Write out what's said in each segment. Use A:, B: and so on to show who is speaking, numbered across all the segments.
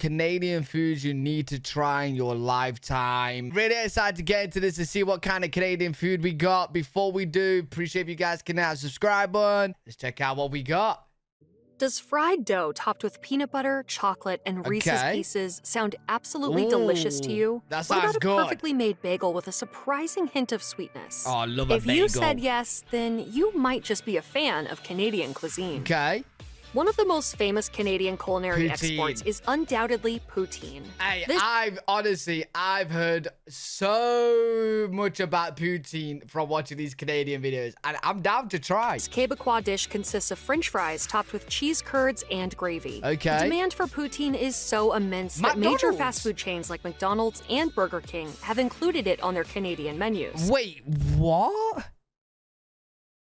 A: Canadian foods you need to try in your lifetime. Really excited to get into this and see what kind of Canadian food we got. Before we do, appreciate if you guys can hit that subscribe button. Let's check out what we got.
B: Does fried dough topped with peanut butter, chocolate, and Reese's Pieces sound absolutely delicious to you?
A: That
B: What
A: sounds
B: about
A: good.
B: a perfectly made bagel with a surprising hint of sweetness?
A: Oh, I love a bagel.
B: If you said yes, then you might just be a fan of Canadian cuisine.
A: Okay.
B: One of the most famous Canadian culinary
A: Poutine.
B: exports is undoubtedly poutine.
A: Hey, I've heard so much about poutine from watching these Canadian videos, and I'm down to try.
B: This Quebecois dish consists of French fries topped with cheese curds and gravy.
A: Okay.
B: The demand for poutine is so immense that major fast food chains like McDonald's and Burger King have included it on their Canadian menus.
A: Wait, what?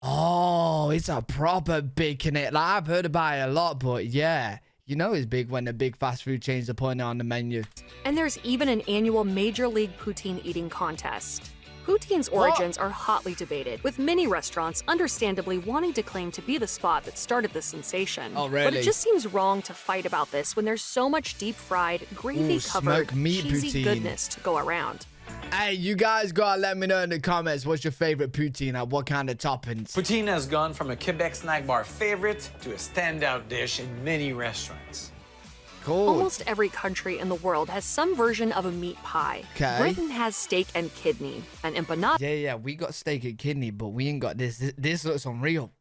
A: Oh, it's a proper big Canadian. Like, I've heard about it a lot, but yeah. You know it's big when the big fast food chains are putting it on the menu.
B: And there's even an annual Major League Poutine eating contest. Poutine's origins are hotly debated, with many restaurants understandably wanting to claim to be the spot that started the sensation.
A: Oh, really?
B: But it just seems wrong to fight about this when there's so much deep-fried, gravy-covered, cheesy
A: poutine
B: goodness to go around.
A: Hey, you guys gotta let me know in the comments what's your favorite poutine and what kind of toppings.
C: Poutine has gone from a Quebec snack bar favorite to a standout dish in many restaurants.
A: Cool.
B: Almost every country in the world has some version of a meat pie.
A: Okay.
B: Britain has steak and kidney, an empanada.
A: Yeah, we got steak and kidney, but we ain't got this. This looks unreal.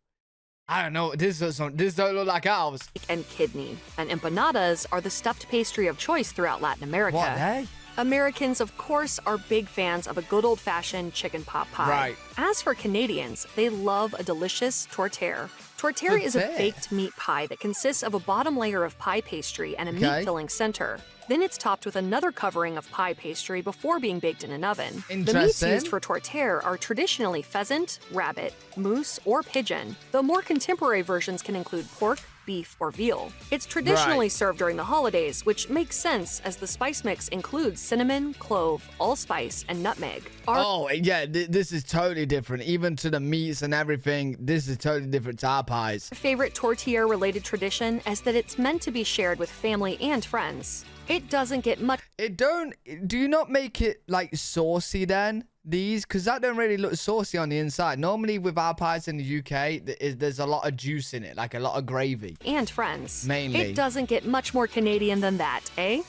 A: I don't know. This don't look like ours.
B: And kidney, and empanadas are the stuffed pastry of choice throughout Latin America.
A: What, hey?
B: Americans, of course, are big fans of a good old-fashioned chicken pot pie.
A: Right.
B: As for Canadians, they love a delicious tortère. Tortère is a baked meat pie that consists of a bottom layer of pie pastry and a meat-filling center. Then it's topped with another covering of pie pastry before being baked in an oven. The meats used for tortère are traditionally pheasant, rabbit, moose, or pigeon, though more contemporary versions can include pork, beef, or veal. It's traditionally served during the holidays, which makes sense as the spice mix includes cinnamon, clove, allspice, and nutmeg.
A: Oh, yeah, this is totally different. Even to the meats and everything, this is totally different to our pies.
B: Favorite tortilla-related tradition is that it's meant to be shared with family and friends. It doesn't get much.
A: Do you not make it like saucy then? These, because that don't really look saucy on the inside. Normally with our pies in the UK, there's a lot of juice in it, like a lot of gravy.
B: And friends.
A: Mainly.
B: It doesn't get much more Canadian than that, eh?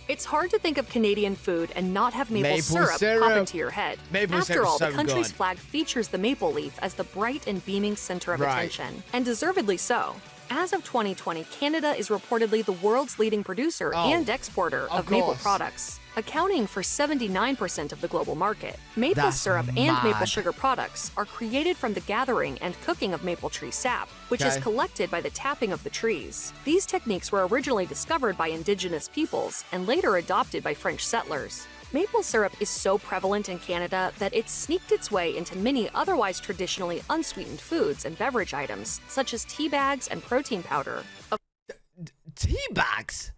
B: It's hard to think of Canadian food and not have maple syrup pop into your head. After all, the country's flag features the maple leaf as the bright and beaming center of attention, and deservedly so. As of 2020, Canada is reportedly the world's leading producer and exporter of maple products, accounting for 79% of the global market. Maple syrup and maple sugar products are created from the gathering and cooking of maple tree sap, which is collected by the tapping of the trees. These techniques were originally discovered by indigenous peoples and later adopted by French settlers. Maple syrup is so prevalent in Canada that it's sneaked its way into many otherwise traditionally unsweetened foods and beverage items, such as tea bags and protein powder.
A: Tea bags?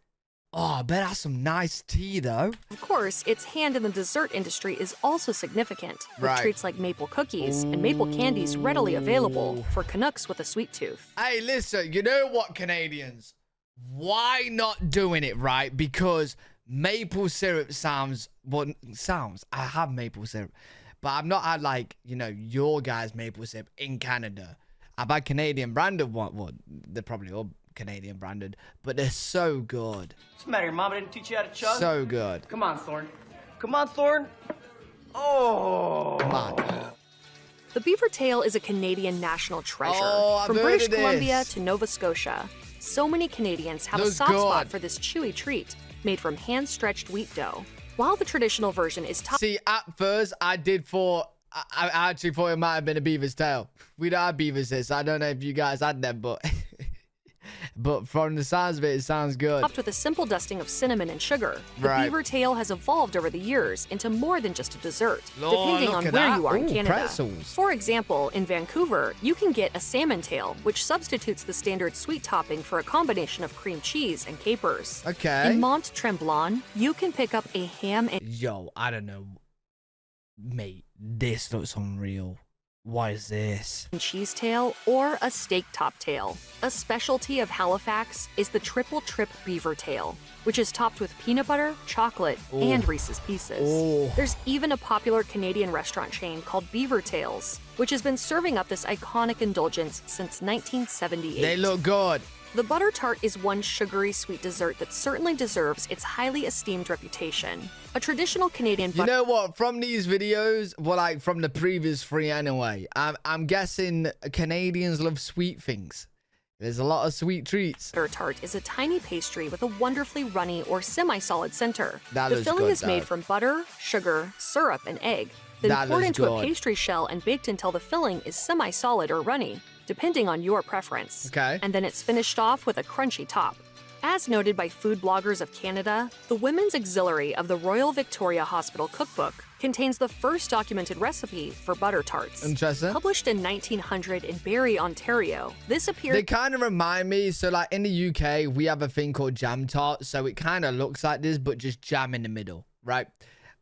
A: Oh, I bet that's some nice tea, though.
B: Of course, its hand in the dessert industry is also significant, with treats like maple cookies and maple candies readily available for Canucks with a sweet tooth.
A: Hey, listen, you know what, Canadians? Why not doing it right? Because maple syrup sounds, I have maple syrup, but I've not had, like, you know, your guys' maple syrup in Canada. I've had Canadian branded one. Well, they're probably all Canadian branded, but they're so good.
D: What's the matter? Your mama didn't teach you how to chug?
A: So good.
D: Come on, Thorn. Come on, Thorn. Oh.
A: Come on.
B: The Beaver Tail is a Canadian national treasure. From
A: heard
B: British
A: of this.
B: Columbia to Nova Scotia, so many Canadians have a soft spot for this chewy treat made from hand-stretched wheat dough. While the traditional version is topped...
A: See, at first, I actually thought it might have been a beaver's tail. We don't have beavers here, so I don't know if you guys had them, but... But from the sounds of it, it sounds good.
B: Topped with a simple dusting of cinnamon and sugar, the Beaver Tail has evolved over the years into more than just a dessert, depending on where you are in Canada.
A: Pretzels.
B: For example, in Vancouver, you can get a salmon tail, which substitutes the standard sweet topping for a combination of cream cheese and capers.
A: Okay.
B: In Mont Tremblant, you can pick up a ham and...
A: Yo, I don't know. Mate, this looks unreal. What is this?
B: Cheese tail, or a steak top tail. A specialty of Halifax is the triple trip beaver tail, which is topped with peanut butter, chocolate, and Reese's Pieces. There's even a popular Canadian restaurant chain called Beaver Tails, which has been serving up this iconic indulgence since 1978.
A: They look good.
B: The butter tart is one sugary sweet dessert that certainly deserves its highly esteemed reputation. A traditional Canadian
A: You know what? From these videos, well, like from the previous three anyway, I'm guessing Canadians love sweet things. There's a lot of sweet treats.
B: Butter tart is a tiny pastry with a wonderfully runny or semi-solid center.
A: That
B: the
A: looks
B: filling
A: good,
B: is made from butter, sugar, syrup, and egg. Then poured into a pastry shell and baked until the filling is semi-solid or runny, depending on your preference.
A: Okay.
B: And then it's finished off with a crunchy top. As noted by Food Bloggers of Canada, the Women's Auxiliary of the Royal Victoria Hospital Cookbook contains the first documented recipe for butter tarts.
A: Interesting.
B: Published in 1900 in Barrie, Ontario, this appeared...
A: They kind of remind me, so like in the UK, we have a thing called jam tart, so it kind of looks like this, but just jam in the middle, right?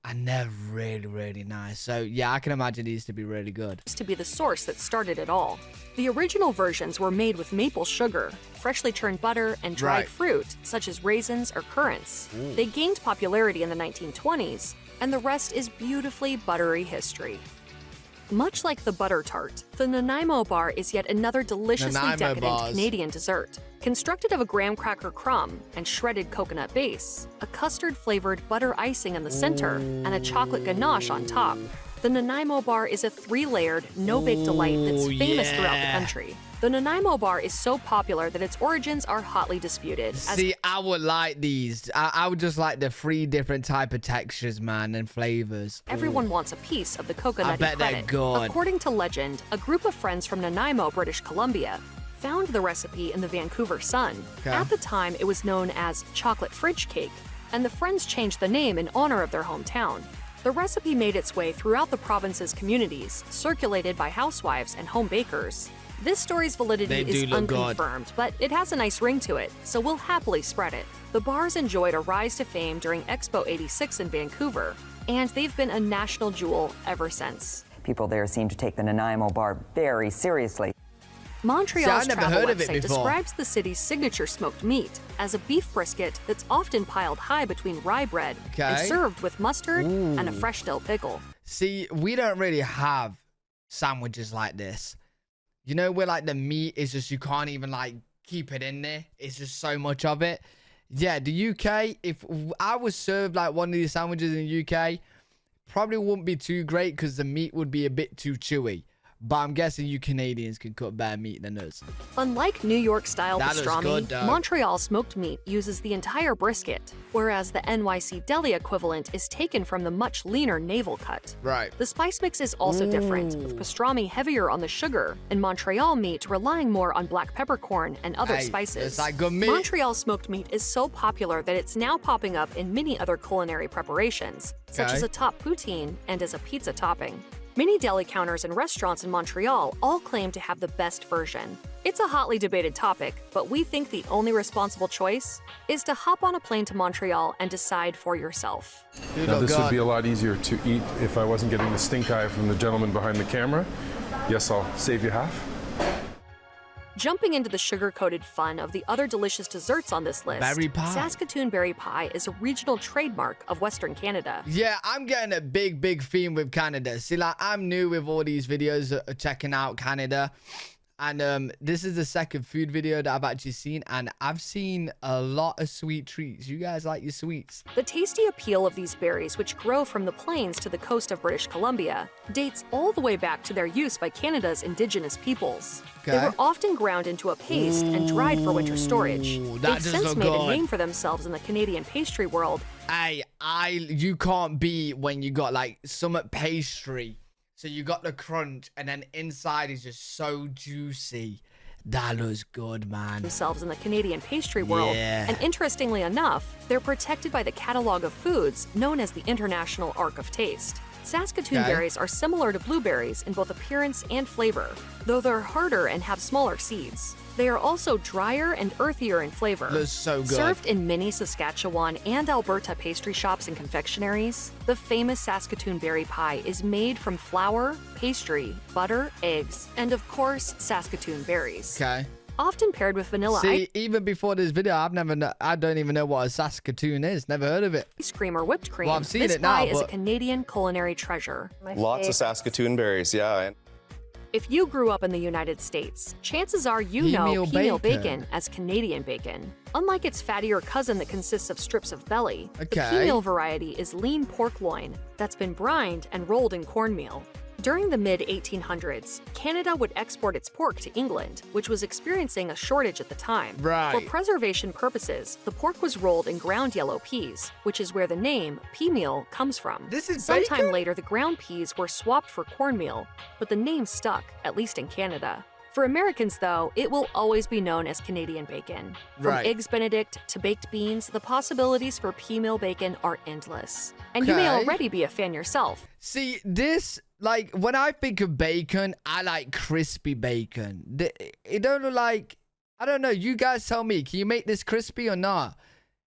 A: And they're really, really nice. So yeah, I can imagine these to be really good.
B: To be the source that started it all. The original versions were made with maple sugar, freshly churned butter, and dried fruit, such as raisins or currants. They gained popularity in the 1920s, and the rest is beautifully buttery history. Much like the butter tart, the Nanaimo bar is yet another deliciously decadent Canadian dessert. Constructed of a graham cracker crumb and shredded coconut base, a custard-flavored butter icing in the center, and a chocolate ganache on top, the Nanaimo bar is a 3-layered, no-bake delight that's famous throughout the country. The Nanaimo bar is so popular that its origins are hotly disputed.
A: See, I would like these. I would just like the 3 different type of textures, man, and flavors.
B: Everyone wants a piece of the coconut
A: credit. They're good.
B: According to legend, a group of friends from Nanaimo, British Columbia, found the recipe in the Vancouver Sun.
A: Okay.
B: At the time, it was known as chocolate fridge cake, and the friends changed the name in honor of their hometown. The recipe made its way throughout the province's communities, circulated by housewives and home bakers. This story's validity is unconfirmed, but it has a nice ring to it, so we'll happily spread it. The bars enjoyed a rise to fame during Expo 86 in Vancouver, and they've been a national jewel ever since.
E: People there seem to take the Nanaimo bar very seriously.
B: Montreal's travel website describes the city's signature smoked meat as a beef brisket that's often piled high between rye bread and served with mustard and a fresh dill pickle.
A: See, we don't really have sandwiches like this. You know, where like the meat is just, you can't even like keep it in there. It's just so much of it. Yeah, the UK, if I was served like one of these sandwiches in the UK, probably wouldn't be too great because the meat would be a bit too chewy. But I'm guessing you Canadians can cook better meat than us.
B: Unlike New York-style pastrami, Montreal smoked meat uses the entire brisket, whereas the NYC deli equivalent is taken from the much leaner navel cut.
A: Right.
B: The spice mix is also different, with pastrami heavier on the sugar, and Montreal meat relying more on black peppercorn and other spices.
A: It's like good meat.
B: Montreal smoked meat is so popular that it's now popping up in many other culinary preparations, such as atop poutine and as a pizza topping. Many deli counters and restaurants in Montreal all claim to have the best version. It's a hotly debated topic, but we think the only responsible choice is to hop on a plane to Montreal and decide for yourself.
F: Now, this would be a lot easier to eat if I wasn't getting the stink eye from the gentleman behind the camera. Yes, I'll save you half.
B: Jumping into the sugar-coated fun of the other delicious desserts on this list,
A: Berry pie.
B: Saskatoon Berry Pie is a regional trademark of Western Canada.
A: Yeah, I'm getting a big theme with Canada. See, like, I'm new with all these videos checking out Canada. And this is the second food video that I've actually seen, and I've seen a lot of sweet treats. You guys like your sweets.
B: The tasty appeal of these berries, which grow from the plains to the coast of British Columbia, dates all the way back to their use by Canada's Indigenous peoples. They were often ground into a paste and dried for winter storage. They've since made a name for themselves in the Canadian pastry world.
A: Hey, you can't beat when you got like some pastry. So you got the crunch, and then inside is just so juicy. That looks good, man.
B: Themselves in the Canadian pastry world. And interestingly enough, they're protected by the catalog of foods known as the International Arc of Taste. Saskatoon berries are similar to blueberries in both appearance and flavor, though they're harder and have smaller seeds. They are also drier and earthier in flavor.
A: Looks so good.
B: Served in many Saskatchewan and Alberta pastry shops and confectionaries, the famous Saskatoon Berry Pie is made from flour, pastry, butter, eggs, and of course, Saskatoon berries.
A: Okay.
B: Often paired with vanilla
A: even before this video, I don't even know what a Saskatoon is. Never heard of it.
B: ice cream or whipped cream.
A: Well, I've seen
B: this
A: it now,
B: pie is a
A: but...
B: Canadian culinary treasure.
G: Lots of Saskatoon berries, yeah.
B: If you grew up in the United States, chances are you know pea meal bacon as Canadian bacon. Unlike its fattier cousin that consists of strips of belly, the pea meal variety is lean pork loin that's been brined and rolled in cornmeal. During the mid-1800s, Canada would export its pork to England, which was experiencing a shortage at the time. For preservation purposes, the pork was rolled in ground yellow peas, which is where the name pea meal comes from. Sometime later, the ground peas were swapped for cornmeal, but the name stuck, at least in Canada. For Americans, though, it will always be known as Canadian bacon. From Eggs Benedict to baked beans, the possibilities for pea meal bacon are endless. And you may already be a fan yourself.
A: See, this... Like, when I think of bacon, I like crispy bacon. It don't look like... I don't know. You guys tell me. Can you make this crispy or not?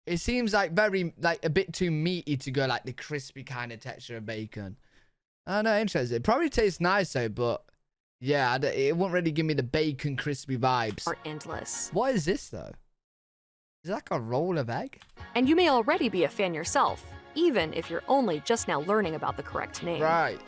A: It seems like a bit too meaty to go like the crispy kind of texture of bacon. I don't know. Interesting. It probably tastes nice though, but... Yeah, it won't really give me the bacon crispy vibes.
B: Are endless.
A: What is this, though? Is it like a roll of egg?
B: And you may already be a fan yourself, even if you're only just now learning about the correct name.
A: Right.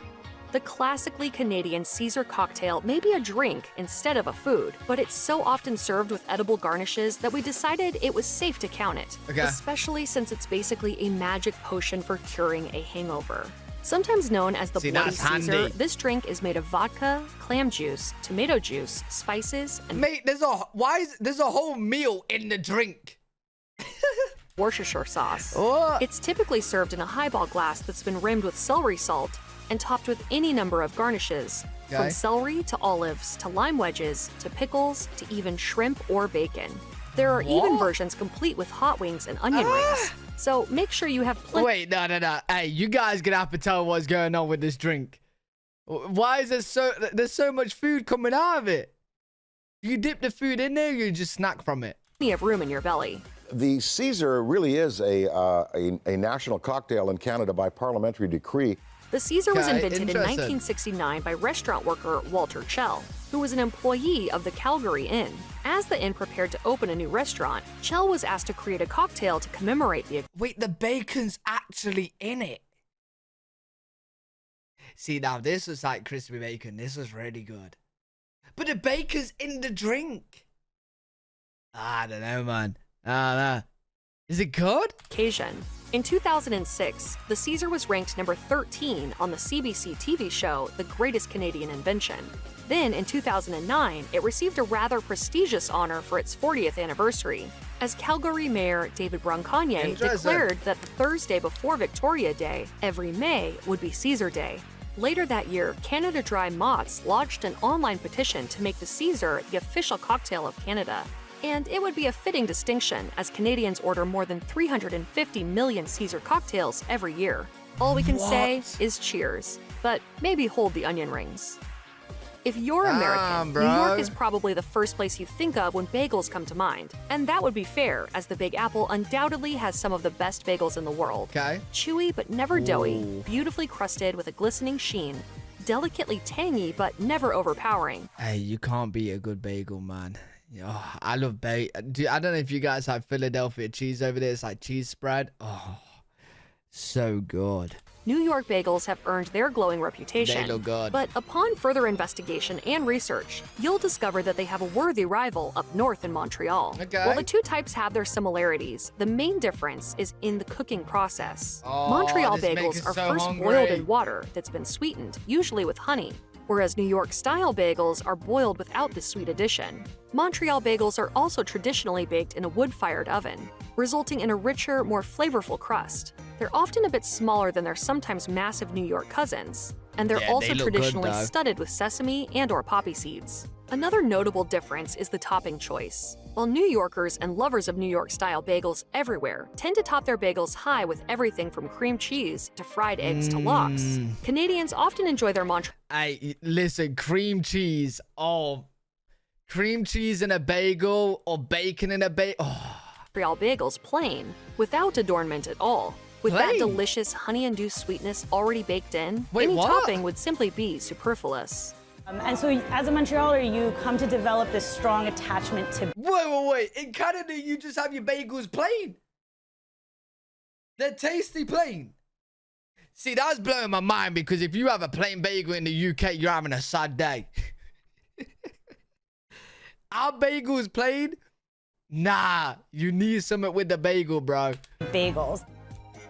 B: The classically Canadian Caesar cocktail may be a drink instead of a food, but it's so often served with edible garnishes that we decided it was safe to count it, especially since it's basically a magic potion for curing a hangover. Sometimes known as the Bloody Caesar, this drink is made of vodka, clam juice, tomato juice, spices, and...
A: Mate, there's a whole meal in the drink.
B: Worcestershire sauce.
A: What?
B: It's typically served in a highball glass that's been rimmed with celery salt and topped with any number of garnishes, from celery to olives to lime wedges to pickles to even shrimp or bacon. There are even versions complete with hot wings and onion rings. So make sure you have plenty.
A: Wait, no. Hey, you guys gonna have to tell what's going on with this drink. Why is there's so much food coming out of it? You dip the food in there, you just snack from it.
B: Plenty of room in your belly.
H: The Caesar really is a national cocktail in Canada by parliamentary decree.
B: The Caesar was invented in 1969 by restaurant worker Walter Chell, who was an employee of the Calgary Inn. As the inn prepared to open a new restaurant, Chell was asked to create a cocktail to commemorate the...
A: Wait, the bacon's actually in it. See, now this was like crispy bacon. This was really good. But the bacon's in the drink. I don't know, man. I don't know. Is it good?
B: Occasion. In 2006, the Caesar was ranked number 13 on the CBC TV show The Greatest Canadian Invention. Then, in 2009, it received a rather prestigious honor for its 40th anniversary, as Calgary Mayor David Bronconnier declared that the Thursday before Victoria Day, every May, would be Caesar Day. Later that year, Canada Dry Mott's launched an online petition to make the Caesar the official cocktail of Canada. And it would be a fitting distinction, as Canadians order more than 350 million Caesar cocktails every year. All we can say is cheers, but maybe hold the onion rings. If you're American, New York is probably the first place you think of when bagels come to mind. And that would be fair, as the Big Apple undoubtedly has some of the best bagels in the world. Chewy but never doughy, beautifully crusted with a glistening sheen, delicately tangy but never overpowering.
A: Hey, you can't beat a good bagel, man. Oh, I love bacon. I don't know if you guys have Philadelphia cheese over there. It's like cheese spread. Oh, so good.
B: New York bagels have earned their glowing reputation.
A: They look good.
B: But upon further investigation and research, you'll discover that they have a worthy rival up north in Montreal. While the two types have their similarities, the main difference is in the cooking process. Montreal bagels are first boiled in water that's been sweetened, usually with honey, whereas New York-style bagels are boiled without the sweet addition. Montreal bagels are also traditionally baked in a wood-fired oven, resulting in a richer, more flavorful crust. They're often a bit smaller than their sometimes massive New York cousins, and they're also traditionally studded with sesame and/or poppy seeds. Another notable difference is the topping choice. While New Yorkers and lovers of New York-style bagels everywhere tend to top their bagels high with everything from cream cheese to fried eggs to lox, Canadians often enjoy their
A: Hey, listen, cream cheese. Oh, Cream cheese in a bagel or bacon in a bagel. Oh.
B: Montreal bagels plain, without adornment at all. With that delicious honey-induced sweetness already baked in, any topping would simply be superfluous.
I: And so as a Montrealer, you come to develop this strong attachment to...
A: Wait. In Canada, you just have your bagels plain. They're tasty plain. See, that's blowing my mind because if you have a plain bagel in the UK, you're having a sad day. Our bagels plain? Nah, you need something with the bagel, bro.
I: Bagels.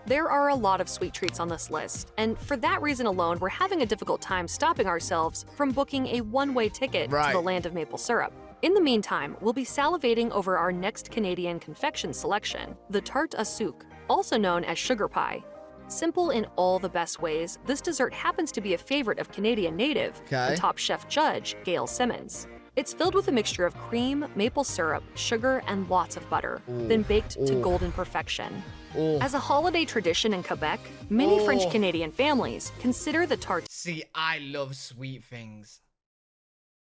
B: There are a lot of sweet treats on this list, and for that reason alone, we're having a difficult time stopping ourselves from booking a one-way ticket to the land of maple syrup. In the meantime, we'll be salivating over our next Canadian confection selection, the Tart au sucre, also known as sugar pie. Simple in all the best ways, this dessert happens to be a favorite of Canadian native, the top chef judge, Gail Simmons. It's filled with a mixture of cream, maple syrup, sugar, and lots of butter, then baked to golden perfection. As a holiday tradition in Quebec, many French-Canadian families consider the tart.
A: See, I love sweet things.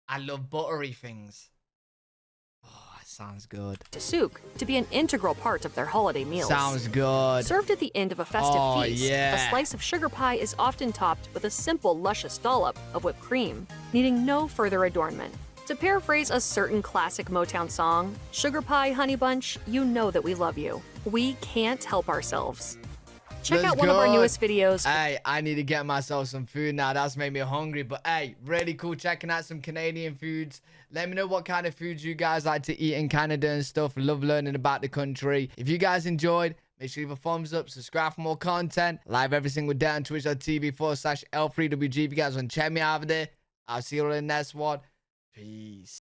A: I love buttery things. Oh, it sounds good.
B: Sucre to be an integral part of their holiday meals.
A: Sounds good.
B: Served at the end of a festive feast, a slice of sugar pie is often topped with a simple, luscious dollop of whipped cream, needing no further adornment. To paraphrase a certain classic Motown song, Sugar Pie, Honey Bunch, you know that we love you. We can't help ourselves. Check out one of our newest videos.
A: Hey, I need to get myself some food now. That's made me hungry. But hey, really cool checking out some Canadian foods. Let me know what kind of foods you guys like to eat in Canada and stuff. Love learning about the country. If you guys enjoyed, make sure you leave a thumbs up, subscribe for more content. Live every single day on twitch.tv/L3WG. If you guys want to check me out over there, I'll see you in the next one. Peace.